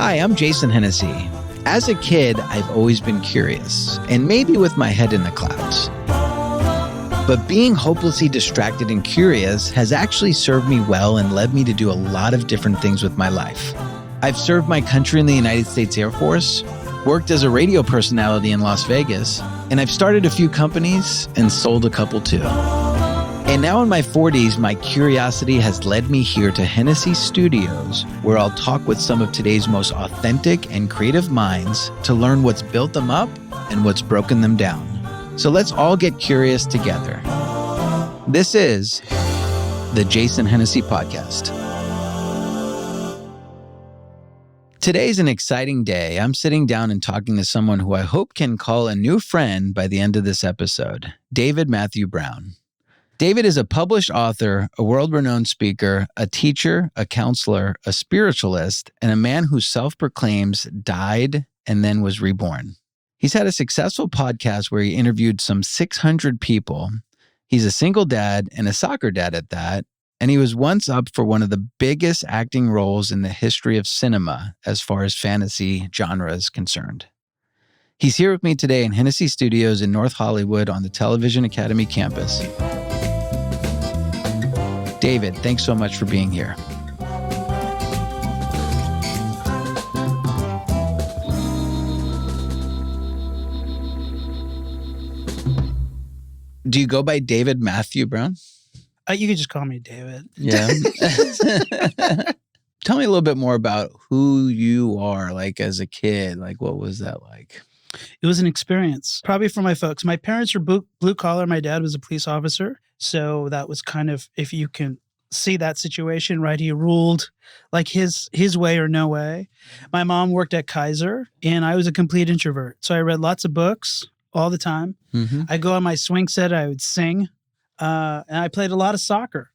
Hi, I'm Jason Hennessey. As a kid, I've always been curious, and maybe with my head in the clouds. But being hopelessly distracted and curious has actually served me well and led me to do a lot of different things with my life. I've served my country in the United States Air Force, worked as a radio personality in Las Vegas, and I've started a few companies and sold a couple too. And now in my 40s, my curiosity has led me here to Hennessey Studios, where I'll talk with some of today's most authentic and creative minds to learn what's built them up and what's broken them down. So let's all get curious together. This is the Jason Hennessey Podcast. Today's an exciting day. I'm sitting down and talking to someone who I hope can call a new friend by the end of this episode, David Matthew Brown. David is a published author, a world-renowned speaker, a teacher, a counselor, a spiritualist, and a man who self-proclaims died and then was reborn. He's had a successful podcast where he interviewed some 600 people. He's a single dad and a soccer dad at that, and he was once up for one of the biggest acting roles in the history of cinema as far as fantasy genre is concerned. He's here with me today in Hennessey Studios in North Hollywood on the Television Academy campus. David, thanks so much for being here. Do you go by David Matthew Brown? You could just call me David. Yeah. Tell me a little bit more about who you are, like as a kid. Like, what was that like? It was an experience, probably for my folks. My parents were blue collar. My dad was a police officer. So that was kind of, if you can see that situation, right? He ruled like his way or no way. My mom worked at Kaiser, and I was a complete introvert. So I read lots of books all the time. Mm-hmm. I go on my swing set, I would sing, and I played a lot of soccer.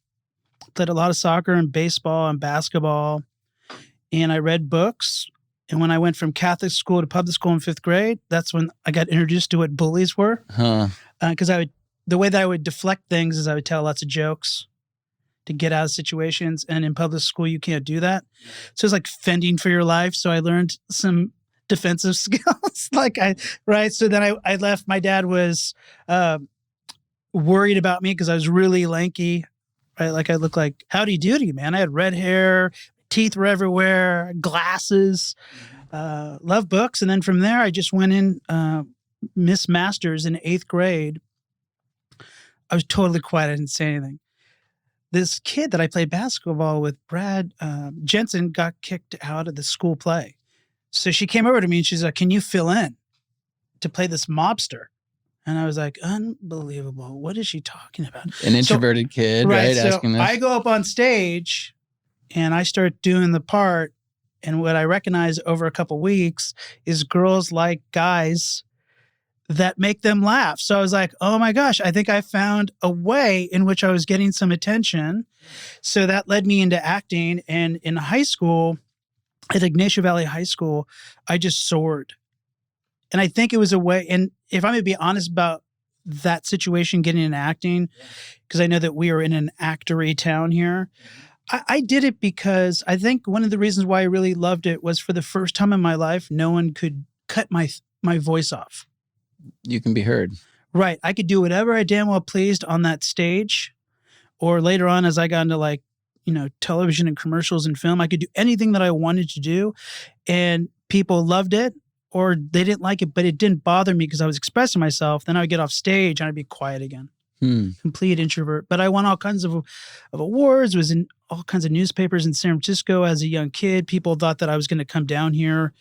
Played a lot of soccer and baseball and basketball, and I read books. And when I went from Catholic school to public school in 5th grade, that's when I got introduced to what bullies were. Because the way that I would deflect things is I would tell lots of jokes to get out of situations. And in public school, you can't do that. So it's like fending for your life. So I learned some defensive skills. So then I left. My dad was worried about me because I was really lanky. Right? Like I looked like Howdy Doody, man. I had red hair, teeth were everywhere, glasses, loved books. And then from there, I just went in Miss Masters in 8th grade. I was totally quiet. I didn't say anything. This kid that I played basketball with, Brad Jensen, got kicked out of the school play. So she came over to me and she's like, "Can you fill in to play this mobster?" And I was like, unbelievable. What is she talking about? An introverted kid, right? So asking this. I go up on stage and I start doing the part. And what I recognize over a couple weeks is girls like guys that make them laugh. So I was like, oh my gosh, I think I found a way in which I was getting some attention. So that led me into acting. And in high school, at Ignacio Valley High School, I just soared. And I think it was a way, and if I'm going to be honest about that situation, getting into acting, because I know that we are in an actory town here, I did it because I think one of the reasons why I really loved it was for the first time in my life, no one could cut my voice off. You can be heard. Right. I could do whatever I damn well pleased on that stage, or later on as I got into television and commercials and film, I could do anything that I wanted to do, and people loved it or they didn't like it, but it didn't bother me because I was expressing myself. Then I would get off stage and I'd be quiet again. Complete introvert. But I won all kinds of awards, was in all kinds of newspapers in San Francisco as a young kid. People thought that I was going to come down here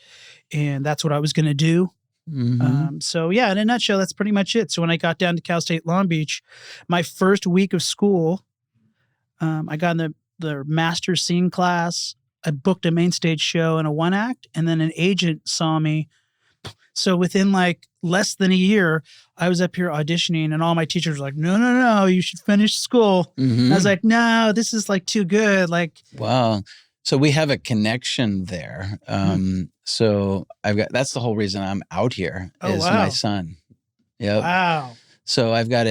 and that's what I was going to do. Mm-hmm. So yeah, in a nutshell, that's pretty much it. So when I got down to Cal State Long Beach, my first week of school, I got in the master's scene class. I booked a main stage show and a one act, and then an agent saw me. So within less than a year, I was up here auditioning, and all my teachers were like, no, you should finish school. Mm-hmm. I was like, no, this is too good. Wow. So we have a connection there. So that's the whole reason I'm out here is my son. Yep. Wow. So I've got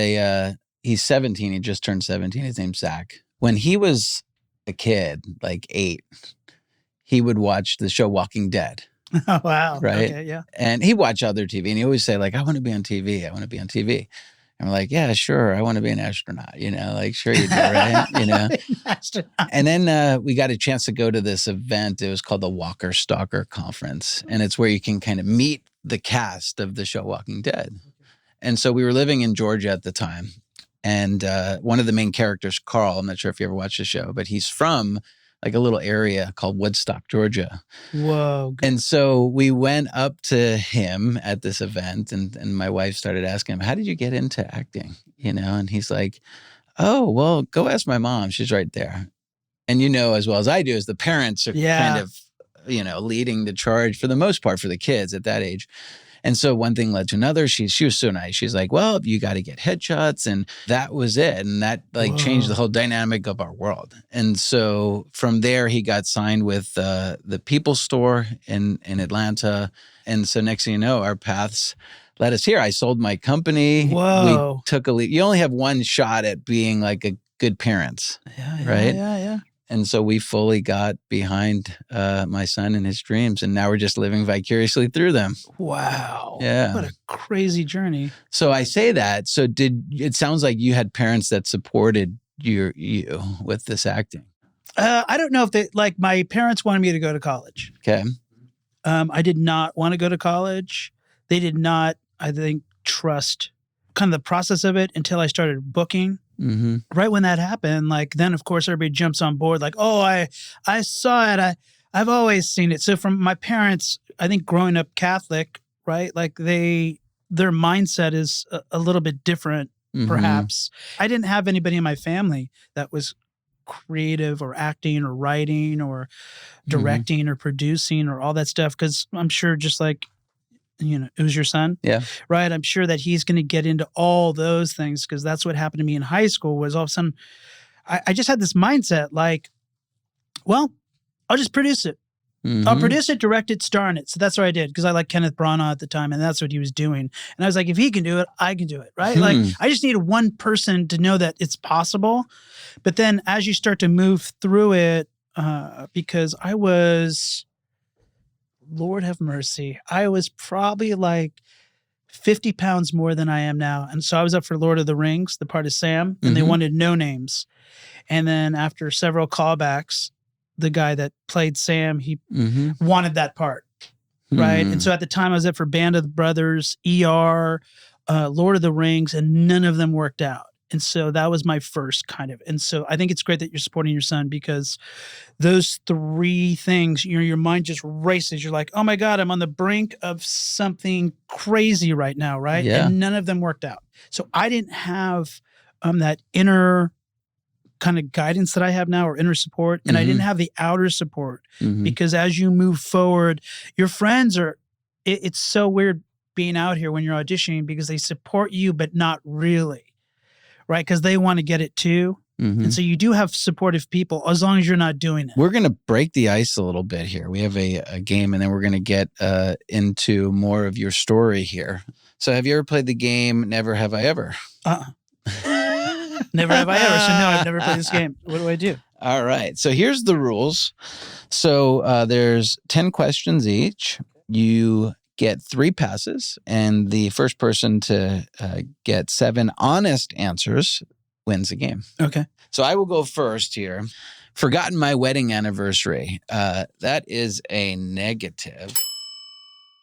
he's 17. He just turned 17. His name's Zach. When he was a kid, 8, he would watch the show Walking Dead. Oh, wow. Right? Okay, yeah. And he'd watch other TV, and he always say, like, I want to be on TV. I want to be on TV. And we're like, yeah, sure. I want to be an astronaut, like, sure you do, right? Astronaut. And then we got a chance to go to this event. It was called the Walker Stalker Conference. And it's where you can kind of meet the cast of the show Walking Dead. And so we were living in Georgia at the time. And one of the main characters, Carl, I'm not sure if you ever watched the show, but he's from like a little area called Woodstock, Georgia. Whoa. And so we went up to him at this event, and my wife started asking him, how did you get into acting? And he's like, oh, well, go ask my mom. She's right there. And as well as I do, is the parents are kind of, leading the charge for the most part for the kids at that age. And so one thing led to another. She was so nice. She's like, well, you got to get headshots. And that was it. And that changed the whole dynamic of our world. And so from there, he got signed with the People Store in Atlanta. And so next thing you know, our paths led us here. I sold my company. Whoa. We took a leap. You only have one shot at being like a good parents, right? Yeah. And so we fully got behind my son and his dreams, and now we're just living vicariously through them. Wow. Yeah. What a crazy journey. So I say that. So it sounds like you had parents that supported you with this acting. I don't know if my parents wanted me to go to college. Okay. I did not want to go to college. They did not, I think, trust kind of the process of it until I started booking. Mm-hmm. Right when that happened, then of course everybody jumps on board. Like, oh, I saw it. I've always seen it. So from my parents, I think growing up Catholic, right? Like their mindset is a little bit different, perhaps. I didn't have anybody in my family that was creative or acting or writing or directing or producing or all that stuff. Because I'm sure just like, it was your son. Yeah. Right. I'm sure that he's going to get into all those things because that's what happened to me in high school was all of a sudden I just had this mindset like, well, I'll just produce it. I'll produce it, direct it, star in it. So that's what I did because I liked Kenneth Branagh at the time and that's what he was doing. And I was like, if he can do it, I can do it. Right. Like I just needed one person to know that it's possible. But then as you start to move through it, because I was... Lord have mercy. I was probably like 50 pounds more than I am now. And so I was up for Lord of the Rings, the part of Sam, and they wanted no names. And then after several callbacks, the guy that played Sam, he wanted that part, right? And so at the time I was up for Band of Brothers, ER, Lord of the Rings, and none of them worked out. And so that was my first kind of. And so I think it's great that you're supporting your son because those three things, your mind just races. You're like, oh my God, I'm on the brink of something crazy right now, right? Yeah. And none of them worked out. So I didn't have that inner kind of guidance that I have now or inner support. And I didn't have the outer support because as you move forward, your friends it's so weird being out here when you're auditioning because they support you, but not really. Right, because they want to get it too. And so you do have supportive people as long as you're not doing it. We're going to break the ice a little bit here. We have a game and then we're going to get into more of your story here. So have you ever played the game Never Have I Ever? Never have I ever. So no, I've never played this game. What do I do? All right. So here's the rules. So there's 10 questions each. You get 3 passes, and the first person to get 7 honest answers wins the game. Okay. So I will go first here. Forgotten my wedding anniversary. That is a negative.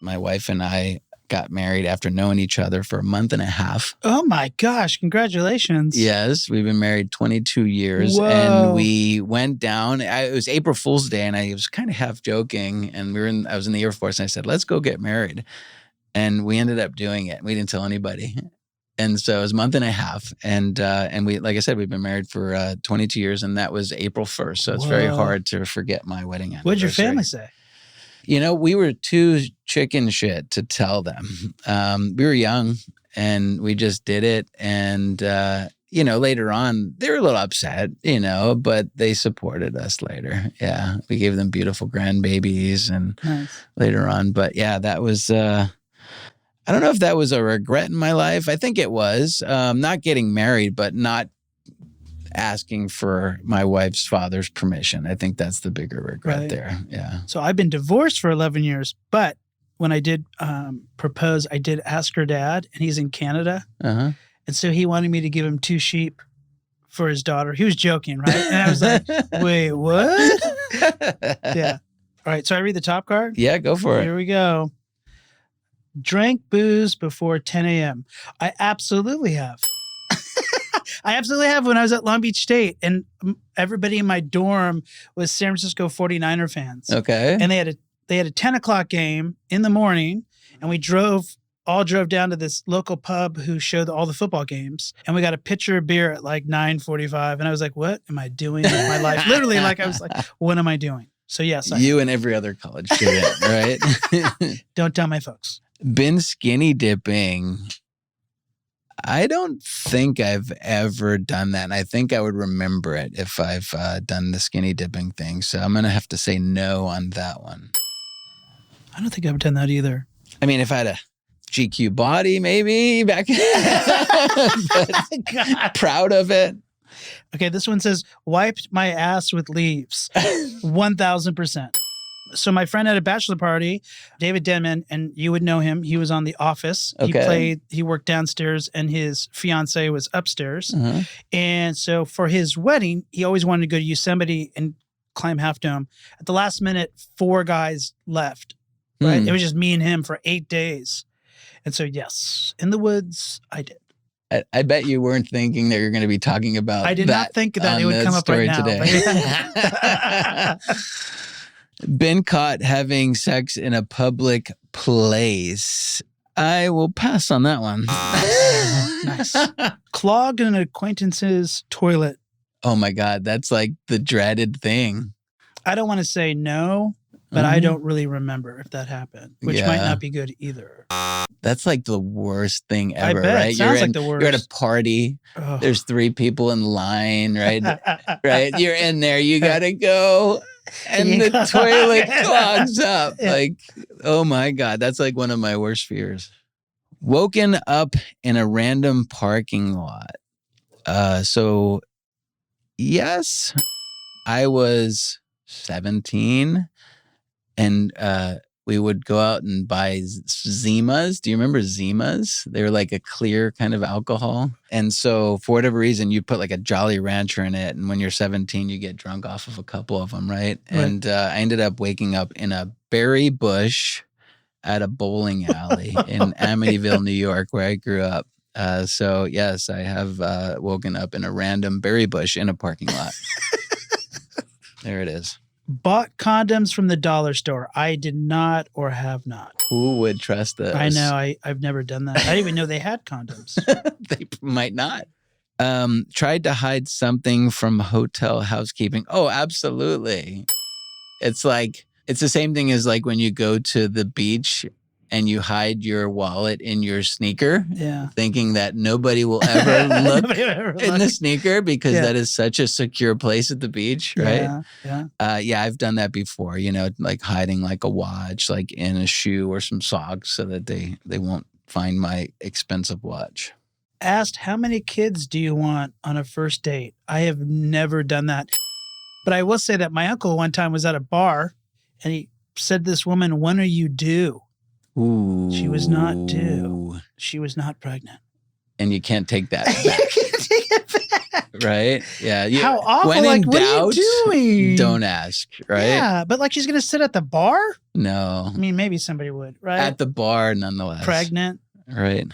My wife and I got married after knowing each other for a month and a half. Oh my gosh, congratulations. Yes, we've been married 22 years. Whoa. And we went down. It was April Fool's Day and I was kind of half joking. And I was in the Air Force and I said, let's go get married. And we ended up doing it. We didn't tell anybody. And so it was a month and a half. And we, like I said, we've been married for 22 years and that was April 1st. So it's very hard to forget my wedding anniversary. What did your family say? We were too chicken shit to tell them. We were young and we just did it. And, later on, they were a little upset, but they supported us later. Yeah. We gave them beautiful grandbabies and later on. But yeah, that was, I don't know if that was a regret in my life. I think it was not getting married, but not asking for my wife's father's permission. I think that's the bigger regret there. Yeah. So I've been divorced for 11 years, but when I did propose, I did ask her dad, and he's in Canada. Uh-huh. And so he wanted me to give him 2 sheep for his daughter. He was joking, right? And I was like, wait, what? Yeah. All right. So I read the top card? Yeah, go for it. Here we go. Drank booze before 10 a.m. I absolutely have. I absolutely have when I was at Long Beach State, and everybody in my dorm was San Francisco 49er fans. Okay. And they had a 10 o'clock game in the morning, and we drove down to this local pub who showed all the football games, and we got a pitcher of beer at like 9:45, and I was like, what am I doing with my life? Literally, like I was like, what am I doing? So yes, you and every other college student, right? Don't tell my folks. Been skinny dipping. I don't think I've ever done that. And I think I would remember it if I've done the skinny dipping thing. So I'm going to have to say no on that one. I don't think I've done that either. I mean, if I had a GQ body, maybe back but proud of it. Okay, this one says, wiped my ass with leaves. 1,000%. So my friend had a bachelor party, David Denman, and you would know him. He was on The Office. Okay. He worked downstairs, and his fiance was upstairs. Uh-huh. And so for his wedding, he always wanted to go to Yosemite and climb Half Dome. At the last minute, 4 guys left. Right? It was just me and him for 8 days. And so, yes, in the woods, I did. I bet you weren't thinking that you're going to be talking about I did not think that it would come up right now. Today. Been caught having sex in a public place. I will pass on that one. Nice. Clogged an acquaintance's toilet. Oh my God, that's like the dreaded thing. I don't want to say no, but I don't really remember if that happened, which might not be good either. That's like the worst thing ever, I bet. right? It sounds like the worst. You're at a party. Oh. There's 3 people in line, right? Right? You're in there. You got to go. And the toilet clogs up. Yeah. Like, oh my God. That's like one of my worst fears. Woken up in a random parking lot. So, yes, I was 17 and we would go out and buy Zimas. Do you remember Zimas? They were like a clear kind of alcohol. And so for whatever reason, you put like a Jolly Rancher in it. And when you're 17, you get drunk off of a couple of them, right? And I ended up waking up in a berry bush at a bowling alley in Amityville, New York, where I grew up. So yes, I have woken up in a random berry bush in a parking lot. There it is. Bought condoms from the dollar store. I did not or have not. Who would trust those? I know. I've never done that. I didn't even know they had condoms. They might not. Tried to hide something from hotel housekeeping. Oh, absolutely. It's the same thing as like when you go to the beach and you hide your wallet in your sneaker, thinking that nobody will ever look in the sneaker because that is such a secure place at the beach, right? Yeah, I've done that before, like hiding like a watch, like in a shoe or some socks so that they won't find my expensive watch. Asked, how many kids do you want on a first date? I have never done that. But I will say that my uncle one time was at a bar and he said to this woman, when are you due? Ooh. She was not due. She was not pregnant. And you can't take that back. Right? Yeah. How awful. When in doubt, what are you doing? Don't ask, right? Yeah, but like she's going to sit at the bar? No. I mean, maybe somebody would, right? At the bar, nonetheless. Pregnant. Right.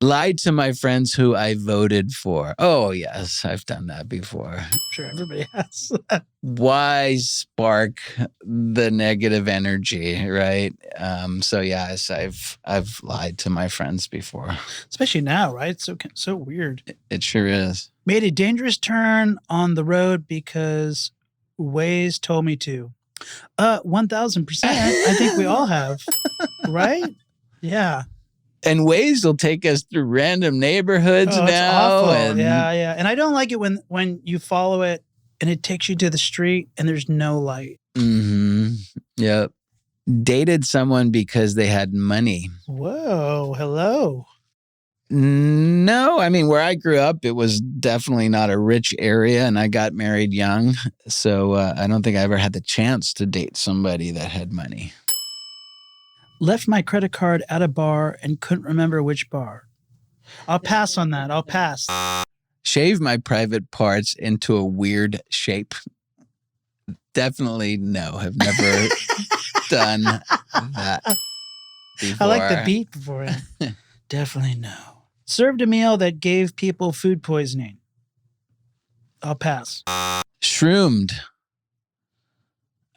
Lied to my friends who I voted for. Oh, yes, I've done that before. I'm sure everybody has. Why spark the negative energy, right? So yes, I've lied to my friends before. Especially now, right? It's so weird. It sure is. Made a dangerous turn on the road because Waze told me to. 1,000%. I think we all have, right? Yeah. And Waze will take us through random neighborhoods now. It's awful. Yeah. And I don't like it when you follow it and it takes you to the street and there's no light. Mm-hmm. Yep. Dated someone because they had money. Whoa. Hello. No, I mean, where I grew up, it was definitely not a rich area, and I got married young. So I don't think I ever had the chance to date somebody that had money. Left my credit card at a bar and couldn't remember which bar. I'll pass on that. I'll pass. Shave my private parts into a weird shape. Definitely no. Have never done that before. I like the beat before it. Definitely no. Served a meal that gave people food poisoning. I'll pass. Shroomed.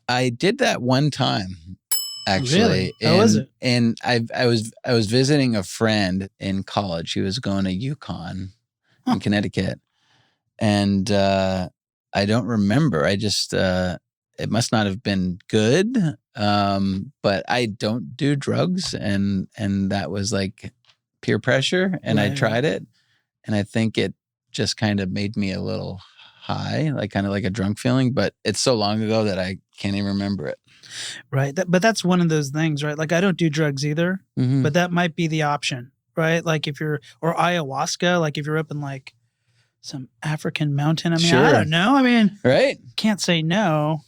I did that one time, actually. Really? How was it? And I was visiting a friend in college. She was going to UConn in Connecticut. And I don't remember. I just it must not have been good. But I don't do drugs, and that was like peer pressure, and I tried it, and I think it just kind of made me a little high, like kind of like a drunk feeling, but it's so long ago that I can't even remember it. Right. But that's one of those things, right? Like I don't do drugs either, but that might be the option, right? Like if you're, or ayahuasca, like if you're up in like some African mountain. I mean, I don't know. I mean, right? Can't say no.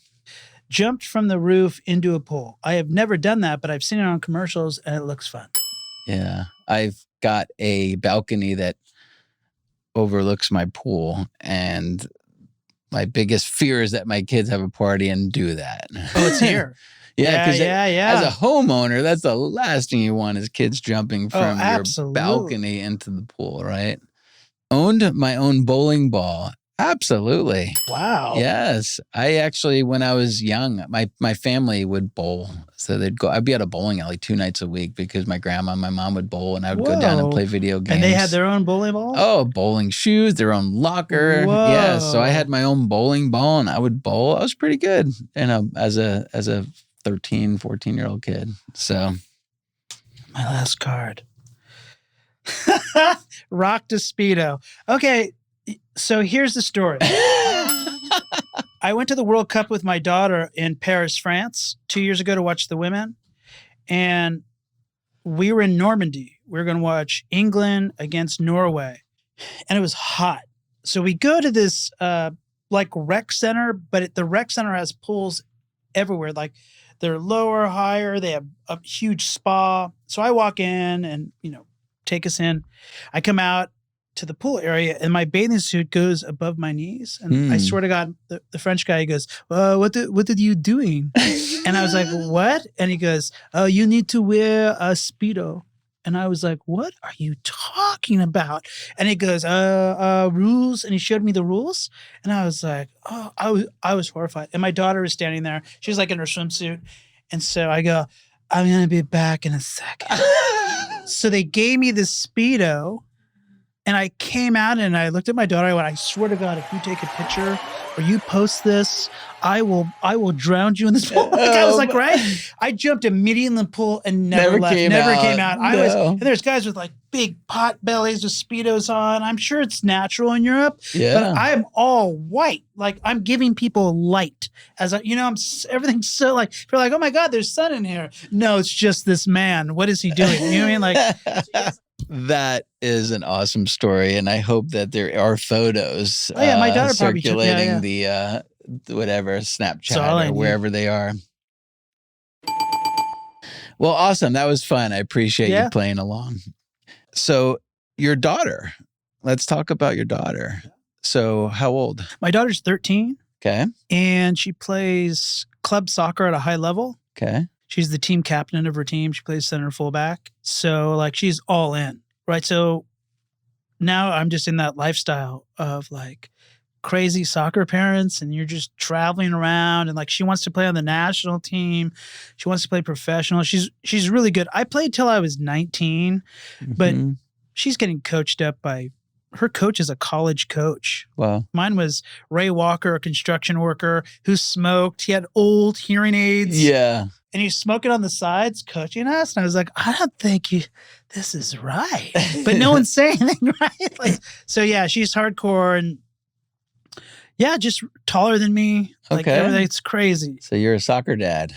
Jumped from the roof into a pool. I have never done that, but I've seen it on commercials and it looks fun. Yeah. I've got a balcony that overlooks my pool, and my biggest fear is that my kids have a party and do that. Oh, it's here. Yeah. As a homeowner, that's the last thing you want is kids jumping from your balcony into the pool, right? Owned my own bowling ball. Absolutely. Wow. Yes. I actually, when I was young, my family would bowl. So I'd be at a bowling alley 2 nights a week because my grandma and my mom would bowl, and I would go down and play video games. And they had their own bowling ball? Oh, bowling shoes, their own locker. Whoa. Yeah. So I had my own bowling ball, and I would bowl. I was pretty good, as a 13, 14-year-old kid. So. My last card. Rocked a Speedo. Okay. So here's the story. I went to the World Cup with my daughter in Paris, France, 2 years ago to watch the women. And we were in Normandy. We were going to watch England against Norway. And it was hot. So we go to this like rec center, but the rec center has pools everywhere. Like they're lower, higher. They have a huge spa. So I walk in and, take us in. I come out to the pool area and my bathing suit goes above my knees. And I swear to God, the French guy, he goes, what did you doing? And I was like, what? And he goes, oh, you need to wear a Speedo. And I was like, what are you talking about? And he goes, rules. And he showed me the rules. And I was like, oh, I was horrified. And my daughter was standing there. She's like in her swimsuit. And so I go, I'm going to be back in a second. So they gave me the Speedo. And I came out and I looked at my daughter. I went, I swear to God, if you take a picture or you post this, I will drown you in this pool. I was like, right? I jumped immediately in the pool and never left. Came out. And there's guys with like big pot bellies with Speedos on. I'm sure it's natural in Europe. Yeah. But I'm all white. Like I'm giving people light. As everything's so like, you're like, oh my God, there's sun in here. No, it's just this man. What is he doing? You know what I mean? Like, that is an awesome story, and I hope that there are photos my daughter circulating the whatever Snapchat or wherever they are. Well, awesome. That was fun. I appreciate you playing along. So your daughter, let's talk about your daughter. So how old? My daughter's 13. Okay. And she plays club soccer at a high level. Okay. She's the team captain of her team. She plays center fullback. So like she's all in, right? So now I'm just in that lifestyle of like crazy soccer parents, and you're just traveling around, and like she wants to play on the national team. She wants to play professional. She's really good. I played till I was 19, but she's getting coached up by her coach is a college coach. Wow. Mine was Ray Walker, a construction worker who smoked. He had old hearing aids. Yeah. And he's smoking on the sides, coaching us. And I was like, I don't think this is right. But no one's saying anything, right? Like, so yeah, she's hardcore and yeah, just taller than me. Like everything's crazy. So you're a soccer dad.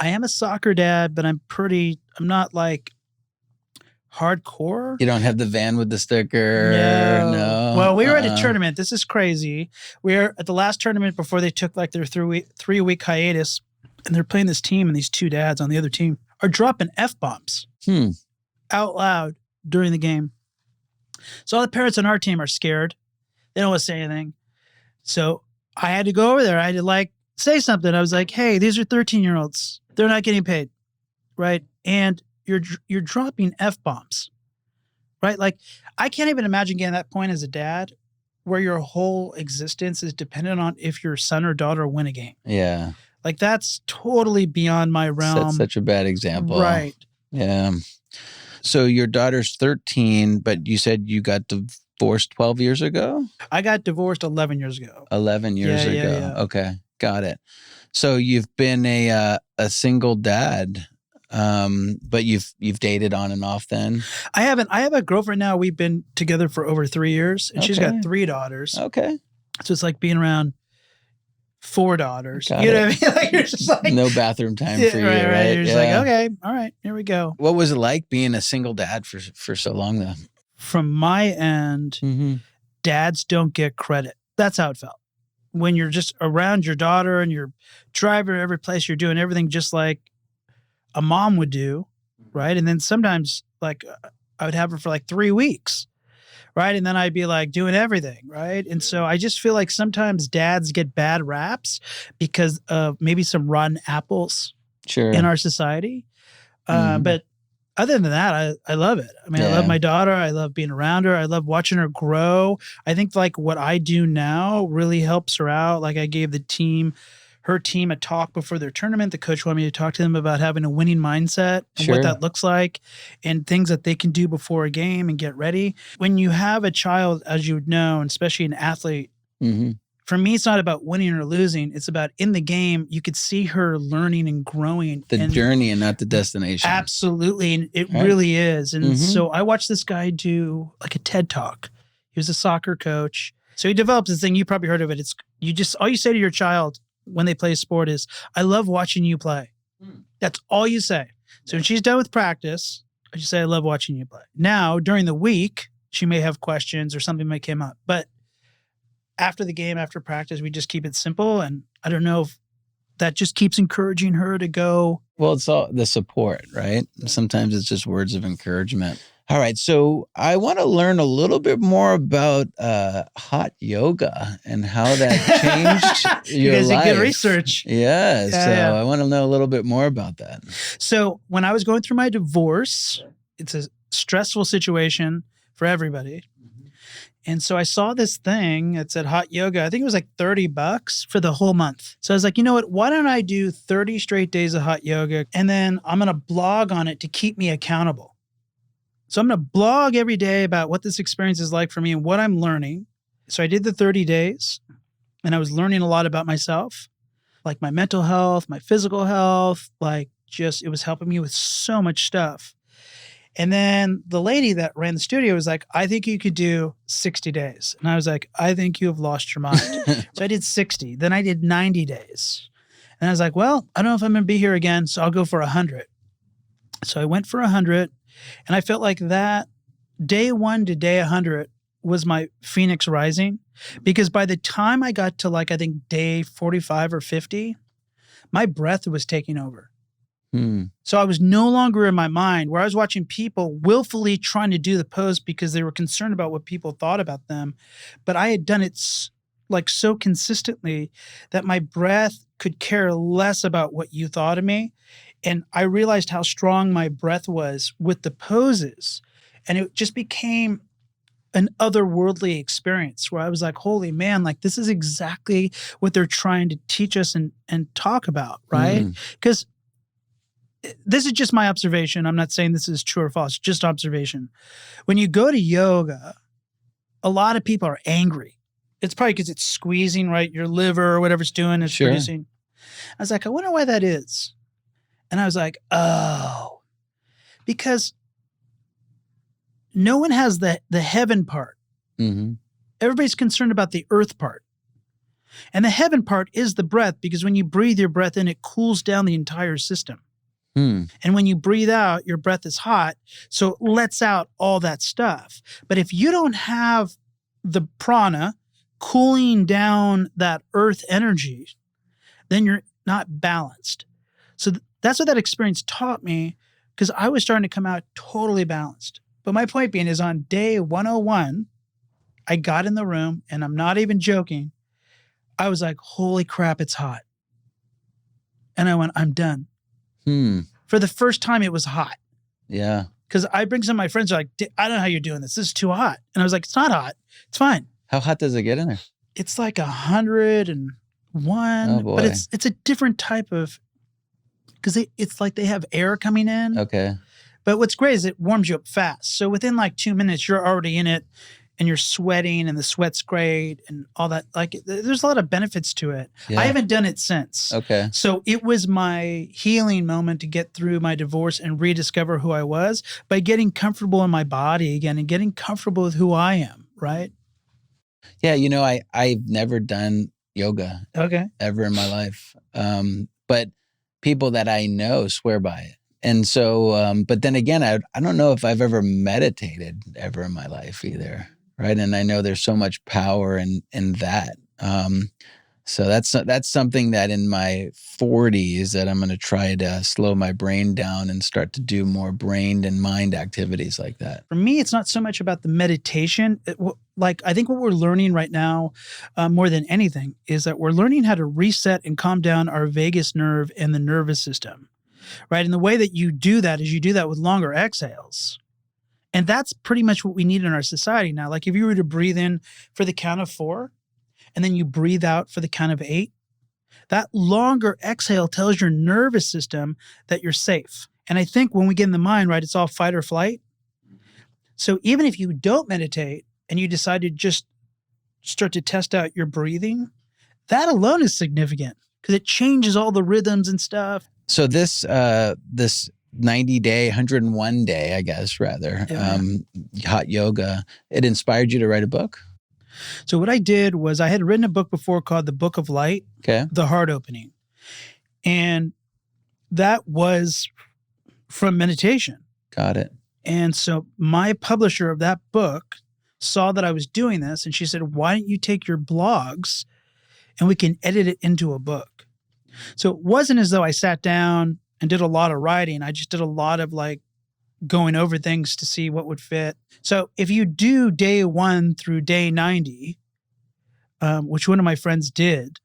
I am a soccer dad, but I'm not like hardcore. You don't have the van with the sticker? No. Well, we were at a tournament. This is crazy. We were at the last tournament before they took like their 3-week hiatus, and they're playing this team, and these two dads on the other team are dropping F-bombs out loud during the game. So all the parents on our team are scared. They don't want to say anything. So I had to go over there. I had to like say something. I was like, hey, these are 13-year-olds. They're not getting paid, right? And you're dropping F-bombs, right? Like, I can't even imagine getting to that point as a dad where your whole existence is dependent on if your son or daughter win a game. Yeah. Like, that's totally beyond my realm. That's such a bad example. Right. Yeah. So your daughter's 13, but you said you got divorced 12 years ago? I got divorced 11 years ago. 11 years ago. Yeah. Okay. Got it. So you've been a single dad, but you've dated on and off then? I haven't. I have a girlfriend now. We've been together for over 3 years, and she's got 3 daughters. Okay. So it's like being around 4 daughters. Got you know it. what I mean? Like, you're just like, no bathroom time for you, right? You're just like, okay, all right, here we go. What was it like being a single dad for so long though? From my end, dads don't get credit. That's how it felt. When you're just around your daughter and you're driving her every place, you're doing everything just like a mom would do, right? And then sometimes, like, I would have her for like 3 weeks, right? And then I'd be like doing everything, right? And so I just feel like sometimes dads get bad raps because of maybe some rotten apples in our society. But other than that, I love it. I mean, I love my daughter. I love being around her. I love watching her grow. I think like what I do now really helps her out. Like, I gave her team a talk before their tournament. The coach wanted me to talk to them about having a winning mindset and what that looks like and things that they can do before a game and get ready. When you have a child, as you would know, and especially an athlete, for me, it's not about winning or losing. It's about in the game, you could see her learning and growing. The journey and not the destination. Absolutely. And it really is. And so I watched this guy do like a TED Talk. He was a soccer coach. So he develops this thing. You probably heard of it. It's all you say to your child when they play a sport is, I love watching you play. That's all you say. So when she's done with practice, I just say, I love watching you play. Now, during the week, she may have questions or something may come up. But after the game, after practice, we just keep it simple. And I don't know if that just keeps encouraging her to go. Well, it's all the support, right? Sometimes it's just words of encouragement. All right. So I want to learn a little bit more about hot yoga and how that changed your life. You guys did good research. Yeah. So I want to know a little bit more about that. So when I was going through my divorce, it's a stressful situation for everybody. And so I saw this thing that said hot yoga. I think it was like $30 for the whole month. So I was like, you know what? Why don't I do 30 straight days of hot yoga? And then I'm going to blog on it to keep me accountable. So I'm going to blog every day about what this experience is like for me and what I'm learning. So I did the 30 days and I was learning a lot about myself, like my mental health, my physical health, like just, it was helping me with so much stuff. And then the lady that ran the studio was like, I think you could do 60 days. And I was like, I think you have lost your mind. So I did 60. Then I did 90 days. And I was like, well, I don't know if I'm going to be here again, so I'll go for 100. So I went for 100. And I felt like that day 1 to day 100 was my Phoenix rising. Because by the time I got to like, I think day 45 or 50, my breath was taking over. So I was no longer in my mind where I was watching people willfully trying to do the pose because they were concerned about what people thought about them. But I had done it like so consistently that my breath could care less about what you thought of me. And I realized how strong my breath was with the poses. And it just became an otherworldly experience where I was like, holy man, like this is exactly what they're trying to teach us and talk about, right? Because this is just my observation. I'm not saying this is true or false, just observation. When you go to yoga, a lot of people are angry. It's probably because it's squeezing, right? Your liver or whatever it's doing is producing. I was like, I wonder why that is. And I was like, oh, because no one has the heaven part. Everybody's concerned about the earth part. And the heaven part is the breath, because when you breathe your breath in, it cools down the entire system. Hmm. And when you breathe out, your breath is hot, so it lets out all that stuff. But if you don't have the prana cooling down that earth energy, then you're not balanced. So that's what that experience taught me, because I was starting to come out totally balanced. But my point being is, on day 101, I got in the room, and I'm not even joking, I was like, holy crap, it's hot. And I went, I'm done. For the first time, it was hot. Yeah. Because I bring some of my friends, are like, I don't know how you're doing this. This is too hot. And I was like, it's not hot. It's fine. How hot does it get in there? It's like 101. Oh, boy. But it's a different type of, because it's like they have air coming in. Okay. But what's great is it warms you up fast. So within like 2 minutes, you're already in it, and you're sweating, and the sweat's great and all that. Like, there's a lot of benefits to it. Yeah. I haven't done it since. Okay. So it was my healing moment to get through my divorce and rediscover who I was by getting comfortable in my body again and getting comfortable with who I am, right? Yeah, I've never done yoga ever in my life. But people that I know swear by it. And so, but then again, I don't know if I've ever meditated ever in my life either, right? And I know there's so much power in that. So that's something that in my 40s that I'm going to try to slow my brain down and start to do more brain and mind activities like that. For me, it's not so much about the meditation. I think what we're learning right now, more than anything, is that we're learning how to reset and calm down our vagus nerve and the nervous system, right? And the way that you do that is you do that with longer exhales. And that's pretty much what we need in our society now. Like, if you were to breathe in for the count of 4, and then you breathe out for the count of 8, that longer exhale tells your nervous system that you're safe. And I think when we get in the mind, right, it's all fight or flight. So even if you don't meditate and you decide to just start to test out your breathing, that alone is significant, because it changes all the rhythms and stuff. So this 90-day, 101 day, I guess, rather, hot yoga, it inspired you to write a book? So what I did was, I had written a book before called The Book of Light, The Heart Opening. And that was from meditation. Got it. And so my publisher of that book saw that I was doing this, and she said, why don't you take your blogs and we can edit it into a book? So it wasn't as though I sat down and did a lot of writing. I just did a lot of going over things to see what would fit. So if you do day 1 through day 90, which one of my friends did,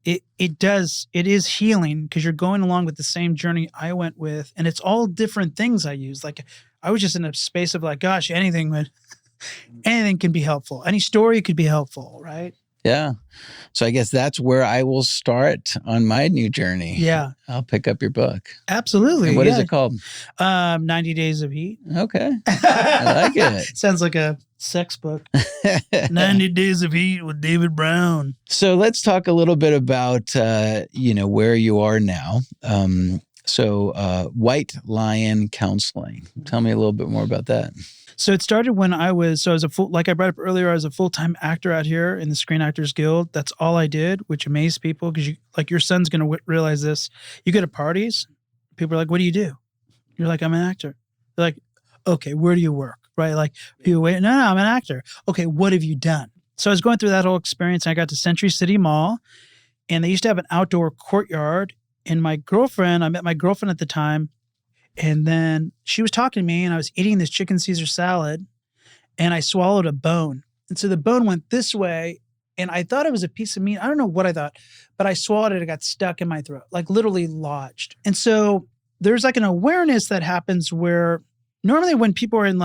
it is healing, because you're going along with the same journey I went with, and it's all different things I use. Like, I was just in a space of gosh, anything can be helpful. Any story could be helpful, right? Yeah. So I guess that's where I will start on my new journey. Yeah. I'll pick up your book. Absolutely. And what is it called? 90 Days of Heat. Okay. I like it. Sounds like a sex book. 90 Days of Heat with David Brown. So let's talk a little bit about, where you are now. White Lion Counseling. Tell me a little bit more about that. So it started when I was like I brought up earlier, I was a full-time actor out here in the Screen Actors Guild. That's all I did, which amazed people, because your son's going to realize this. You go to parties, people are like, what do you do? You're like, I'm an actor. They're like, okay, where do you work? Right? Like, no, I'm an actor. Okay, what have you done? So I was going through that whole experience, and I got to Century City Mall, and they used to have an outdoor courtyard. And I met my girlfriend at the time, and then she was talking to me, and I was eating this chicken Caesar salad, and I swallowed a bone. And so the bone went this way, and I thought it was a piece of meat. I don't know what I thought, but I swallowed it. It got stuck in my throat, literally lodged. And so there's an awareness that happens where normally when people are in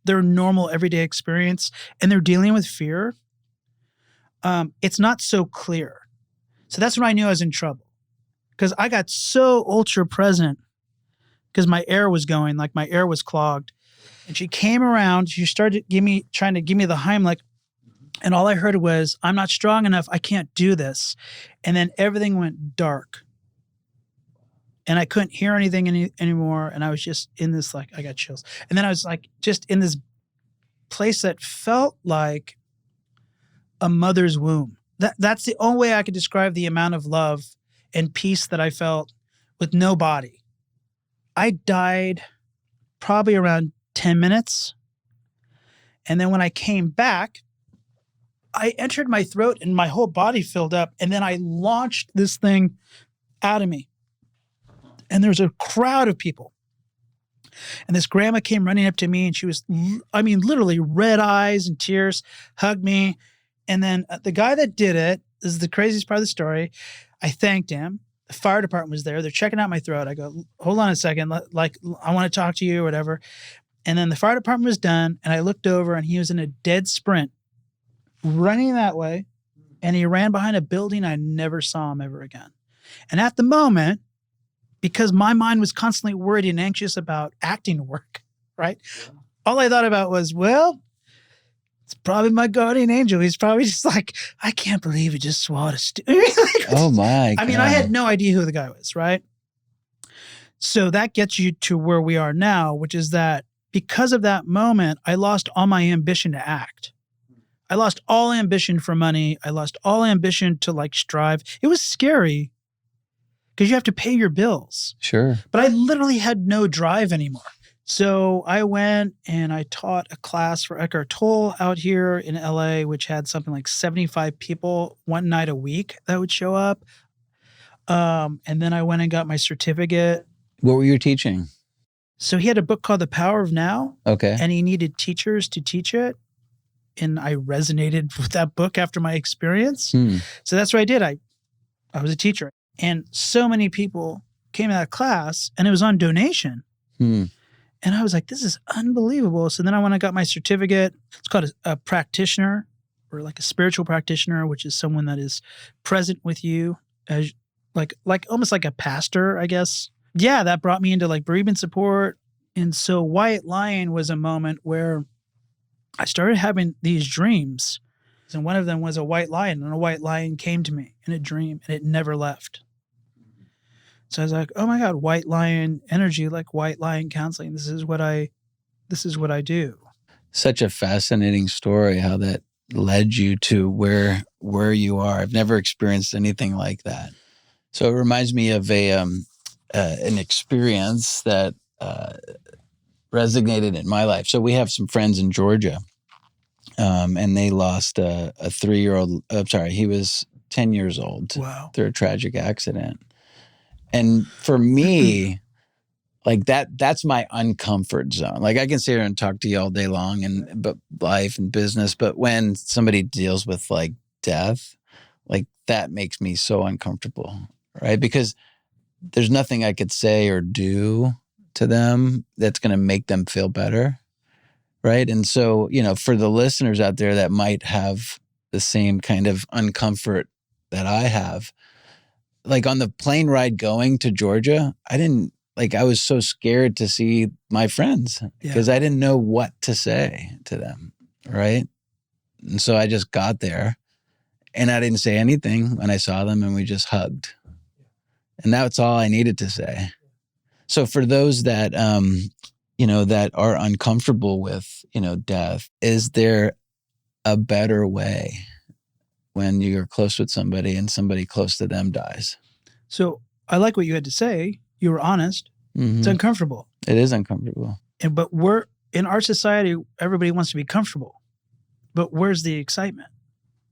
their normal everyday experience and they're dealing with fear, it's not so clear. So that's when I knew I was in trouble, because I got so ultra present, because my air was going, my air was clogged. And she came around, she started trying to give me the Heimlich, and all I heard was, I'm not strong enough, I can't do this. And then everything went dark. And I couldn't hear anything anymore, and I was just in this, I got chills. And then I was just in this place that felt like a mother's womb. That's the only way I could describe the amount of love and peace that I felt with no body. I died probably around 10 minutes. And then when I came back, I entered my throat and my whole body filled up. And then I launched this thing out of me. And there's a crowd of people. And this grandma came running up to me and she was, literally red eyes and tears, hugged me. And then the guy that did it, this is the craziest part of the story. I thanked him. The fire department was there. They're checking out my throat. I go, hold on a second. Like, I want to talk to you or whatever. And then the fire department was done. And I looked over and he was in a dead sprint running that way. And he ran behind a building. I never saw him ever again. And at the moment, because my mind was constantly worried and anxious about acting work, right? Yeah. All I thought about was, well, it's probably my guardian angel. He's probably just like, I can't believe he just swallowed a Oh my God. I mean, I had no idea who the guy was, right? So that gets you to where we are now, which is that because of that moment, I lost all my ambition to act. I lost all ambition for money. I lost all ambition to like strive. It was scary because you have to pay your bills. Sure. But I literally had no drive anymore. So I went and I taught a class for Eckhart Tolle out here in LA, which had something like 75 people one night a week that would show up. And then I went and got my certificate. What were you teaching? So he had a book called The Power of Now. Okay. And he needed teachers to teach it. And I resonated with that book after my experience. So that's what I did. I was a teacher. And so many people came to that class and it was on donation. And I was like, this is unbelievable. So then I went and got my certificate. It's called a practitioner or like a spiritual practitioner, which is someone that is present with you as like almost like a pastor, I guess. Yeah, that brought me into like bereavement support. And so White Lion was a moment where I started having these dreams. And one of them was a white lion, and a white lion came to me in a dream, and it never left. So I was like, oh my God, white lion energy, like white lion counseling. This is what I do. Such a fascinating story, how that led you to where you are. I've never experienced anything like that. So it reminds me of an experience that resonated in my life. So we have some friends in Georgia, and they lost a 3-year-old. He was 10 years old. Wow. Through a tragic accident. And for me, like that's my uncomfort zone. Like I can sit here and talk to you all day long but life and business, but when somebody deals with like death, like that makes me so uncomfortable, right? Because there's nothing I could say or do to them that's going to make them feel better, right? And so, for the listeners out there that might have the same kind of uncomfort that I have, like on the plane ride going to Georgia, I was so scared to see my friends because I didn't know what to say to them, right? And so I just got there and I didn't say anything when I saw them and we just hugged. And that's all I needed to say. So for those that, that are uncomfortable with, death, is there a better way when you're close with somebody and somebody close to them dies? So I like what you had to say. You were honest. Mm-hmm. It's uncomfortable. It is uncomfortable. But we're in our society, everybody wants to be comfortable. But where's the excitement?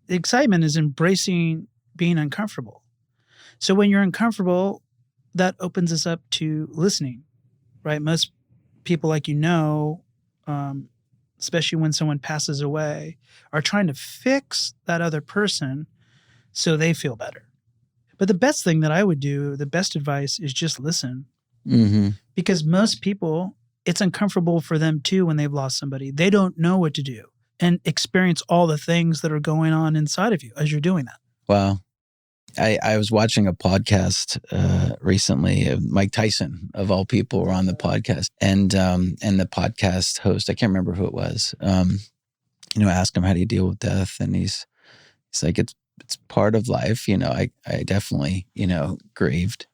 The excitement is embracing being uncomfortable. So when you're uncomfortable, that opens us up to listening, right? Most people, especially when someone passes away, are trying to fix that other person so they feel better. But the best thing that I would do, the best advice is just listen. Mm-hmm. Because most people, it's uncomfortable for them too when they've lost somebody. They don't know what to do and experience all the things that are going on inside of you as you're doing that. Wow. I was watching a podcast recently. Mike Tyson, of all people, were on the podcast, and the podcast host, I can't remember who it was, asked him, how do you deal with death? And he's like, it's part of life. I definitely, grieved,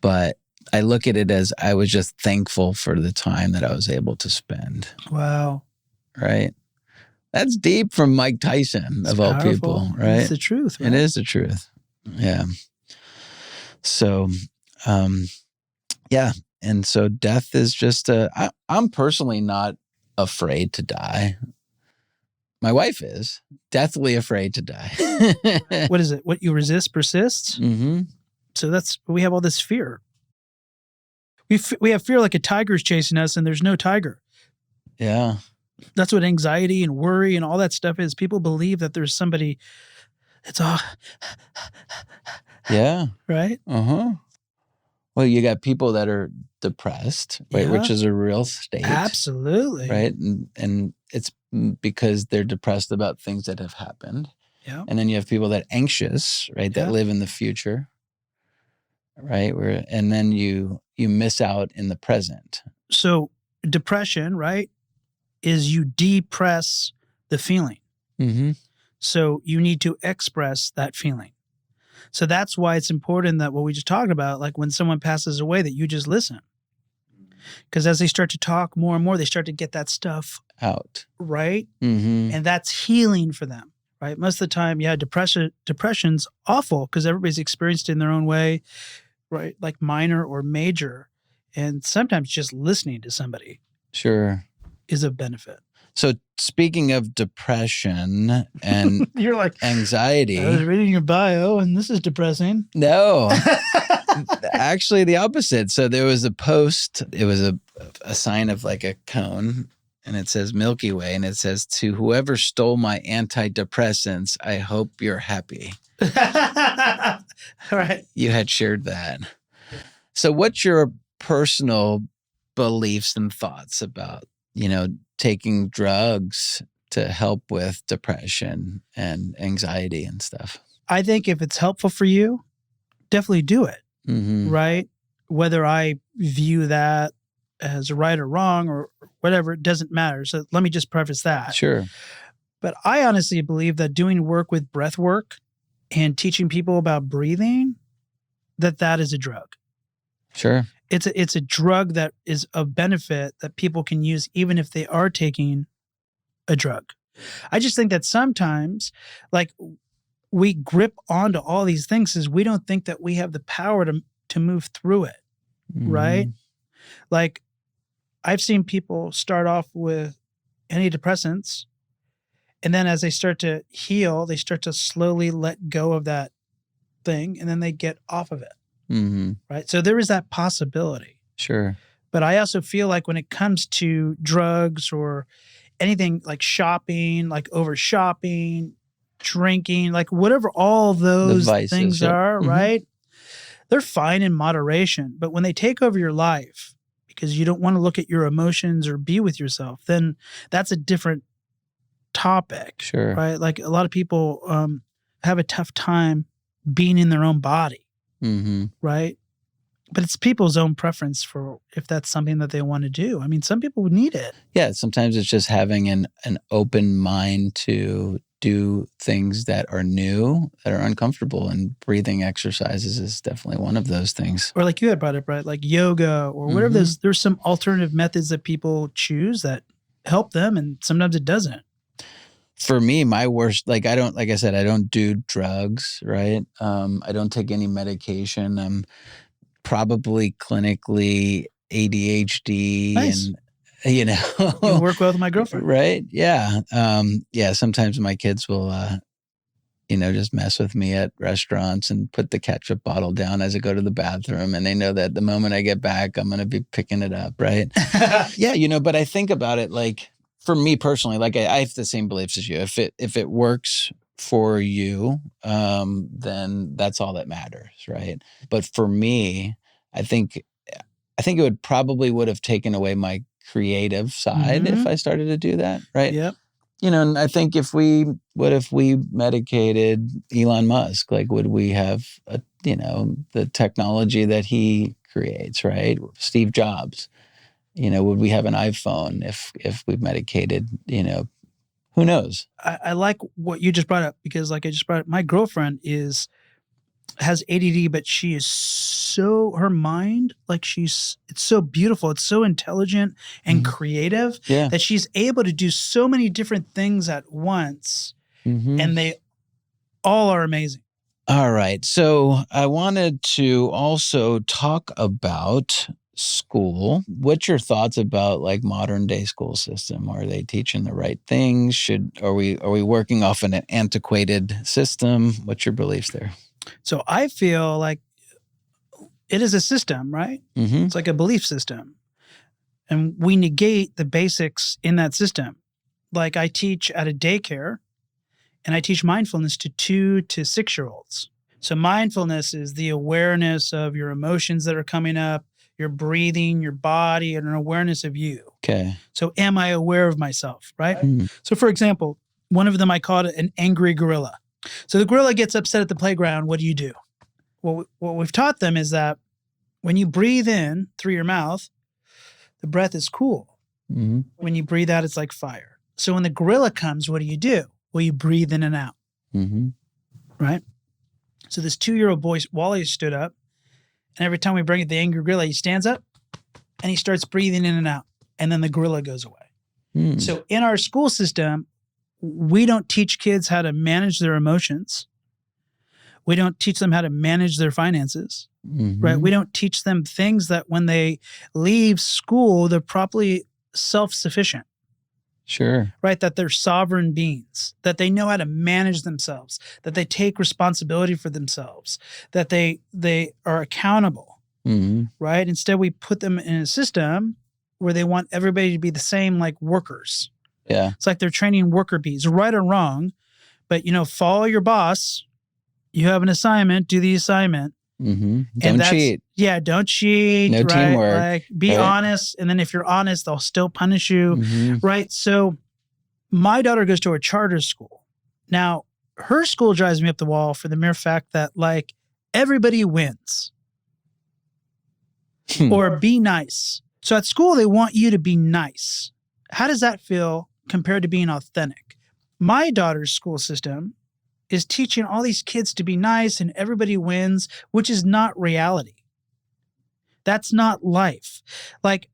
but I look at it as I was just thankful for the time that I was able to spend. Wow. Right. That's deep from Mike Tyson, of all people, right? It's the truth, man. It is the truth. Yeah. So, Yeah. And so death is just I'm personally not afraid to die. My wife is deathly afraid to die. What is it? What you resist persists. Mm-hmm. So we have all this fear. We have fear like a tiger's chasing us and there's no tiger. Yeah. That's what anxiety and worry and all that stuff is. People believe that there's somebody that's all. Yeah. Right? Uh-huh. Well, you got people that are depressed, right? Yeah. Which is a real state. Absolutely. Right? And it's because they're depressed about things that have happened. Yeah. And then you have people that are anxious, right? That live in the future. Right? And then you miss out in the present. So depression, right, is you depress the feeling. Mm-hmm. So you need to express that feeling. So that's why it's important that what we just talked about, like when someone passes away, that you just listen. Because as they start to talk more and more, they start to get that stuff out. Right? Mm-hmm. And that's healing for them. Right? Most of the time, depression's awful because everybody's experienced it in their own way, right? Like minor or major. And sometimes just listening to somebody is a benefit. So speaking of depression and you're like anxiety. I was reading your bio and this is depressing. No, actually the opposite. So there was a post, it was a sign of like a cone and it says Milky Way and it says, to whoever stole my antidepressants, I hope you're happy. All right. You had shared that. So what's your personal beliefs and thoughts about, taking drugs to help with depression and anxiety and stuff? I think if it's helpful for you, definitely do it. Mm-hmm. Right? Whether I view that as right or wrong or whatever, it doesn't matter. So let me just preface that. Sure. But I honestly believe that doing work with breath work and teaching people about breathing, that is a drug. Sure. It's a drug that is of benefit that people can use even if they are taking a drug. I just think that sometimes, like, we grip onto all these things because we don't think that we have the power to move through it, right? Like, I've seen people start off with antidepressants, and then as they start to heal, they start to slowly let go of that thing, and then they get off of it. Mm-hmm. Right. So there is that possibility. Sure. But I also feel like when it comes to drugs or anything like shopping, like over shopping, drinking, like whatever all those vices, things are, mm-hmm. right? They're fine in moderation. But when they take over your life because you don't want to look at your emotions or be with yourself, then that's a different topic. Sure. Right. Like a lot of people have a tough time being in their own body. Mm-hmm. Right? But it's people's own preference for if that's something that they want to do. I mean, some people would need it. Yeah, sometimes it's just having an open mind to do things that are new, that are uncomfortable, and breathing exercises is definitely one of those things. Or like you had brought up, right? Like yoga or whatever. Mm-hmm. There's some alternative methods that people choose that help them, and sometimes it doesn't. For me, my worst, like I don't do drugs, right? I don't take any medication. I'm probably clinically ADHD. Nice. And, You work well with my girlfriend. Right? Yeah. Sometimes my kids will, just mess with me at restaurants and put the ketchup bottle down as I go to the bathroom. And they know that the moment I get back, I'm going to be picking it up, right? Yeah, but I think about it like, for me personally, like I have the same beliefs as you. If it works for you, then that's all that matters, right? But for me, I think it would have taken away my creative side if I started to do that, right? Yep. And I think if we medicated Elon Musk, like would we have the technology that he creates, right? Steve Jobs. Would we have an iPhone if we medicated, who knows? I like what you just brought up because like I just brought up, my girlfriend has ADD, but she is her mind, like it's so beautiful. It's so intelligent and creative that she's able to do so many different things at once and they all are amazing. All right. So I wanted to also talk about school. What's your thoughts about like modern day school system? Are they teaching the right things? Are we working off an antiquated system? What's your beliefs there? So I feel like it is a system, right? Mm-hmm. It's like a belief system. And we negate the basics in that system. Like I teach at a daycare, and I teach mindfulness to 2 to 6-year-olds. So mindfulness is the awareness of your emotions that are coming up, your breathing, your body, and an awareness of you. Okay. So am I aware of myself, right? Mm. So for example, one of them I called it an angry gorilla. So the gorilla gets upset at the playground. What do you do? Well, what we've taught them is that when you breathe in through your mouth, the breath is cool. Mm-hmm. When you breathe out, it's like fire. So when the gorilla comes, what do? Well, you breathe in and out, Mm-hmm. right? So this 2-year-old boy, Wally, stood up, and every time we bring it the angry gorilla, he stands up and he starts breathing in and out, and then the gorilla goes away. Mm. So in our school system, we don't teach kids how to manage their emotions. We don't teach them how to manage their finances, Mm-hmm. right? We don't teach them things that when they leave school, they're properly self-sufficient. Sure. Right? That they're sovereign beings, that they know how to manage themselves, that they take responsibility for themselves, that they are accountable, Mm-hmm. right? Instead, we put them in a system where they want everybody to be the same, like workers. Yeah. It's like they're training worker bees, right or wrong, but, follow your boss. You have an assignment, do the assignment. Mm-hmm. Don't cheat. Yeah, don't cheat. No right? teamwork. Like, be right? honest. And then if you're honest, they'll still punish you. Mm-hmm. Right. So my daughter goes to a charter school. Now, her school drives me up the wall for the mere fact that, like, everybody wins. Or be nice. So at school, they want you to be nice. How does that feel compared to being authentic? My daughter's school system is teaching all these kids to be nice and everybody wins, which is not reality. That's not life. Like,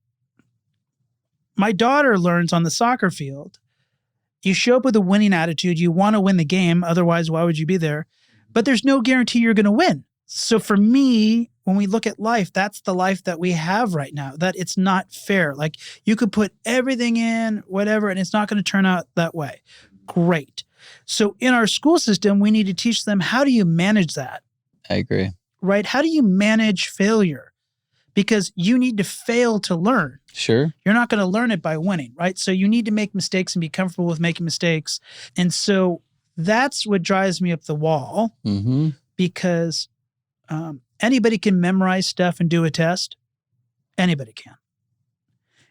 my daughter learns on the soccer field, you show up with a winning attitude, you want to win the game, otherwise why would you be there? But there's no guarantee you're going to win. So for me, when we look at life, that's the life that we have right now, that it's not fair. Like, you could put everything in, whatever, and it's not going to turn out that way. Great. So in our school system, we need to teach them, how do you manage that? I agree. Right? How do you manage failure? Because you need to fail to learn. Sure. You're not going to learn it by winning, right? So you need to make mistakes and be comfortable with making mistakes. And so that's what drives me up the wall, Mm-hmm. because anybody can memorize stuff and do a test. Anybody can.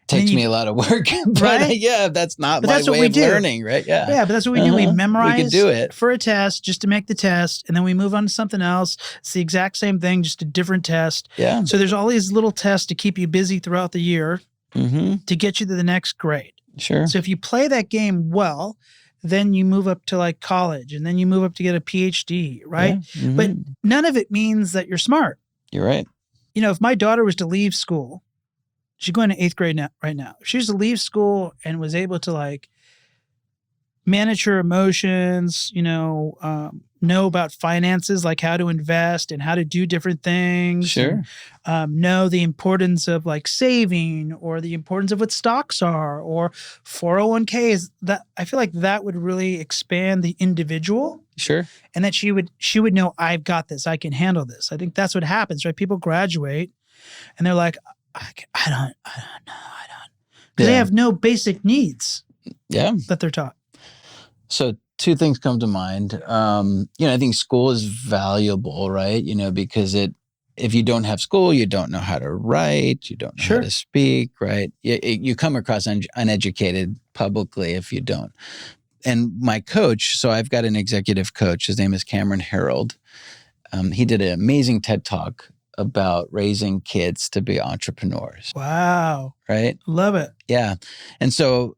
Takes me a lot of work, but right? Yeah, that's not but my that's way of learning, right? Yeah. Yeah, but that's what we do. We memorize we can do it for a test just to make the test, and then we move on to something else. It's the exact same thing, just a different test. Yeah. So there's all these little tests to keep you busy throughout the year, Mm-hmm. to get you to the next grade. Sure. So if you play that game well, then you move up to like college, and then you move up to get a PhD, right? Yeah. Mm-hmm. But none of it means that you're smart. You're right. If my daughter was to leave school, she's going to 8th grade right now. If she was to leave school and was able to, like, manage her emotions, know about finances, like how to invest and how to do different things. Sure. And, know the importance of, like, saving, or the importance of what stocks are, or 401ks. That, I feel like that would really expand the individual. Sure. And that she would know, I've got this, I can handle this. I think that's what happens, right? People graduate and they're like, I don't know. Because they have no basic needs that they're taught. So 2 things come to mind. I think school is valuable, right? Because if you don't have school, you don't know how to write, you don't know how to speak, right? You come across uneducated publicly if you don't. And my coach, so I've got an executive coach, his name is Cameron Harold. He did an amazing TED Talk about raising kids to be entrepreneurs. Wow. Right? Love it. Yeah. And so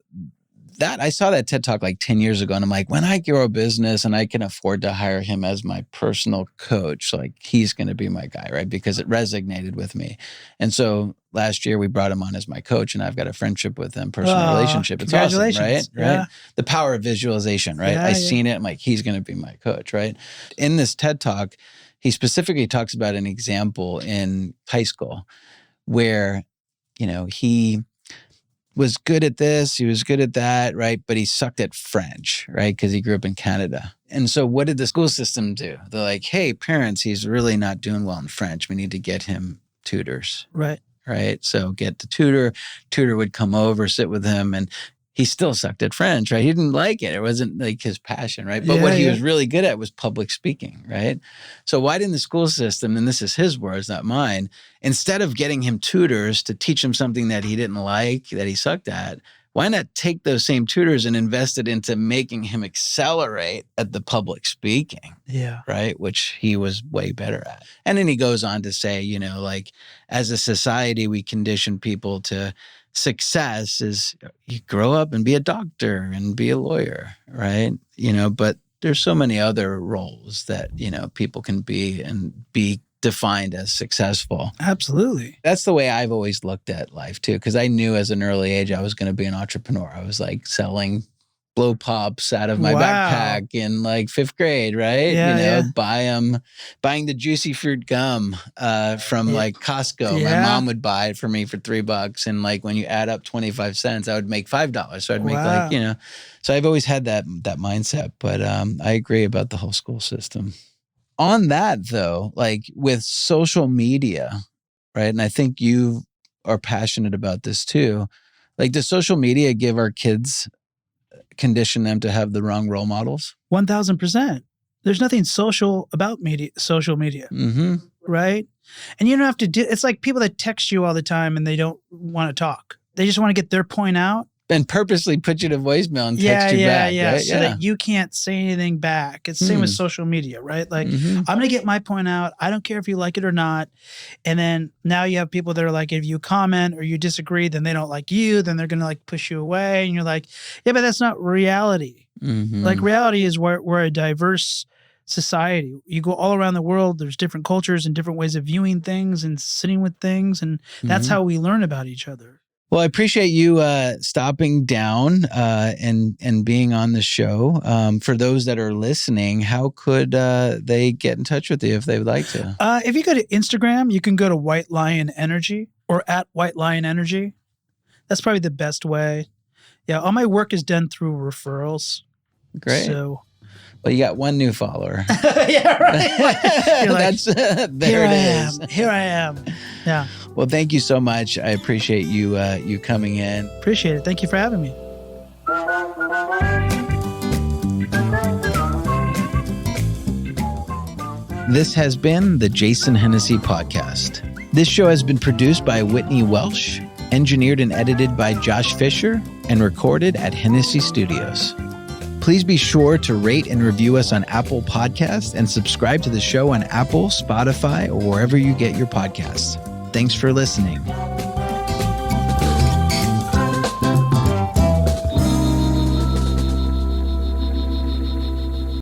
I saw that TED Talk like 10 years ago, and I'm like, when I grow a business and I can afford to hire him as my personal coach, like, he's going to be my guy, right? Because it resonated with me. And so last year we brought him on as my coach, and I've got a friendship with him, personal relationship. It's awesome, right? Yeah. Right? The power of visualization, right? I seen it. I'm like, he's going to be my coach, right? In this TED Talk, he specifically talks about an example in high school where, he was good at this, he was good at that, right? But he sucked at French, right? Because he grew up in Canada. And so what did the school system do? They're like, hey, parents, he's really not doing well in French. We need to get him tutors. Right. Right. So get the tutor. Tutor would come over, sit with him, and he still sucked at French, right? He didn't like it. It wasn't like his passion, right? But what he was really good at was public speaking, right? So why didn't the school system, and this is his words, not mine, instead of getting him tutors to teach him something that he didn't like, that he sucked at, why not take those same tutors and invest it into making him accelerate at the public speaking? Yeah. Right? Which he was way better at. And then he goes on to say, like, as a society, we condition people to success is you grow up and be a doctor and be a lawyer, right? But there's so many other roles that, people can be and be defined as successful. Absolutely. That's the way I've always looked at life too, because I knew as an early age I was going to be an entrepreneur. I was like selling blow pops out of my backpack in like 5th grade, right? Yeah, buying the juicy fruit gum from like Costco. Yeah. My mom would buy it for me for $3. And like when you add up 25 cents, I would make $5. So I'd make so I've always had that mindset, but I agree about the whole school system. On that though, like with social media, right? And I think you are passionate about this too. Like does social media give our kids, condition them to have the wrong role models? 1000%. There's nothing social about social media, right? And you don't have to do, it's like people that text you all the time and they don't want to talk. They just want to get their point out. And purposely put you to voicemail and text you back. Right? So that you can't say anything back. It's the same with social media, right? Like, I'm going to get my point out. I don't care if you like it or not. And then now you have people that are like, if you comment or you disagree, then they don't like you. Then they're going to like push you away. And you're like, yeah, but that's not reality. Like reality is we're a diverse society. You go all around the world, there's different cultures and different ways of viewing things and sitting with things. And that's how we learn about each other. Well, I appreciate you stopping down and being on the show. For those that are listening, how could they get in touch with you if they would like to? If you go to Instagram, you can go to White Lion Energy or at White Lion Energy. That's probably the best way. Yeah, all my work is done through referrals. Great. So, well, you got one new follower. Yeah, right. You're like, there it is. Here I am. Yeah. Well, thank you so much. I appreciate you coming in. Appreciate it. Thank you for having me. This has been the Jason Hennessey Podcast. This show has been produced by Whitney Welsh, engineered and edited by Josh Fisher, and recorded at Hennessey Studios. Please be sure to rate and review us on Apple Podcasts and subscribe to the show on Apple, Spotify, or wherever you get your podcasts. Thanks for listening.